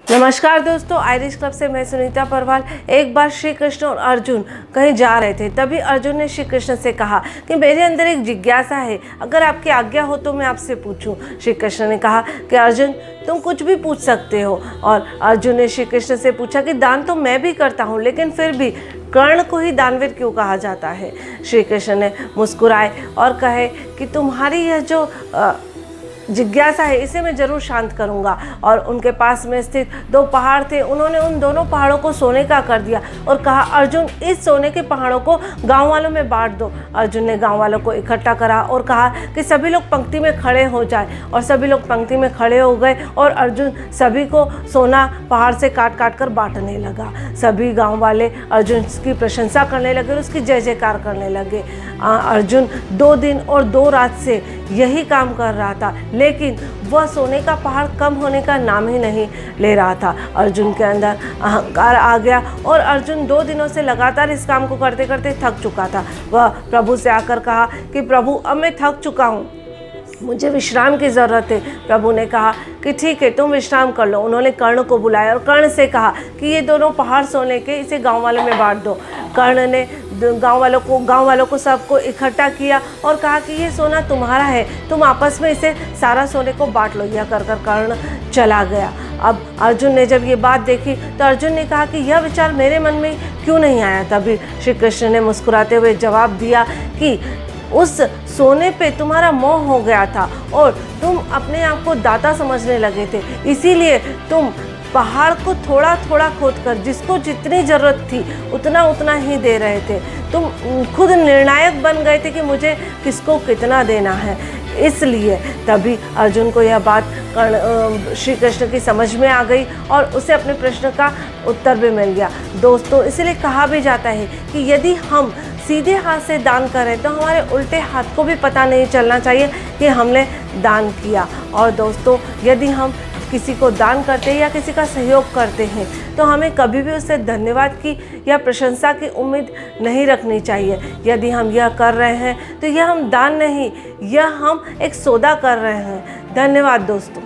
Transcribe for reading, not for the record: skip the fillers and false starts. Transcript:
नमस्कार दोस्तों, Irish club से मैं सुनीता परवाल। एक बार श्री कृष्ण और अर्जुन कहीं जा रहे थे। तभी अर्जुन ने श्री कृष्ण से कहा कि मेरे अंदर एक जिज्ञासा है, अगर आपकी आज्ञा हो तो मैं आपसे पूछूं। श्री कृष्ण ने कहा कि अर्जुन तुम कुछ भी पूछ सकते हो। और अर्जुन ने श्री कृष्ण से पूछा कि दान तो मैं भी करता हूँ, लेकिन फिर भी कर्ण को ही दानवीर क्यों कहा जाता है। श्री कृष्ण ने मुस्कुराए और कहे कि तुम्हारी यह जो जिज्ञासा है इसे मैं जरूर शांत करूंगा। और उनके पास में स्थित दो पहाड़ थे, उन्होंने उन दोनों पहाड़ों को सोने का कर दिया और कहा अर्जुन इस सोने के पहाड़ों को गांव वालों में बांट दो। अर्जुन ने गांव वालों को इकट्ठा करा और कहा कि सभी लोग पंक्ति में खड़े हो जाए। और सभी लोग पंक्ति में खड़े हो गए और अर्जुन सभी को सोना पहाड़ से काट काट कर बांटने लगा। सभी गाँव वाले अर्जुन की प्रशंसा करने लगे और उसकी जय जयकार करने लगे। अर्जुन 2 दिन और 2 रात से यही काम कर रहा था, लेकिन वह सोने का पहाड़ कम होने का नाम ही नहीं ले रहा था। अर्जुन के अंदर अहंकार आ गया और अर्जुन 2 दिनों से लगातार इस काम को करते करते थक चुका था। वह प्रभु से आकर कहा कि प्रभु अब मैं थक चुका हूँ, मुझे विश्राम की ज़रूरत है। प्रभु ने कहा कि ठीक है, तुम विश्राम कर लो। उन्होंने कर्ण को बुलाया और कर्ण से कहा कि ये दोनों पहाड़ सोने के, इसे गांव वालों में बांट दो। कर्ण ने गांव वालों को सबको इकट्ठा किया और कहा कि ये सोना तुम्हारा है, तुम आपस में इसे सारा सोने को बांट लो। यह कर कर्ण चला गया। अब अर्जुन ने जब ये बात देखी तो अर्जुन ने कहा कि यह विचार मेरे मन में क्यों नहीं आया। तभी श्री कृष्ण ने मुस्कुराते हुए जवाब दिया कि उस सोने पे तुम्हारा मोह हो गया था और तुम अपने आप को दाता समझने लगे थे, इसीलिए तुम पहाड़ को थोड़ा थोड़ा खोदकर जिसको जितनी ज़रूरत थी उतना उतना ही दे रहे थे। तुम खुद निर्णायक बन गए थे कि मुझे किसको कितना देना है। इसलिए तभी अर्जुन को यह बात श्री कृष्ण की समझ में आ गई और उसे अपने प्रश्न का उत्तर भी मिल गया। दोस्तों, इसलिए कहा भी जाता है कि यदि हम सीधे हाथ से दान करें तो हमारे उल्टे हाथ को भी पता नहीं चलना चाहिए कि हमने दान किया। और दोस्तों, यदि हम किसी को दान करते हैं या किसी का सहयोग करते हैं तो हमें कभी भी उससे धन्यवाद की या प्रशंसा की उम्मीद नहीं रखनी चाहिए। यदि हम यह कर रहे हैं तो यह हम दान नहीं, यह हम एक सौदा कर रहे हैं। धन्यवाद दोस्तों।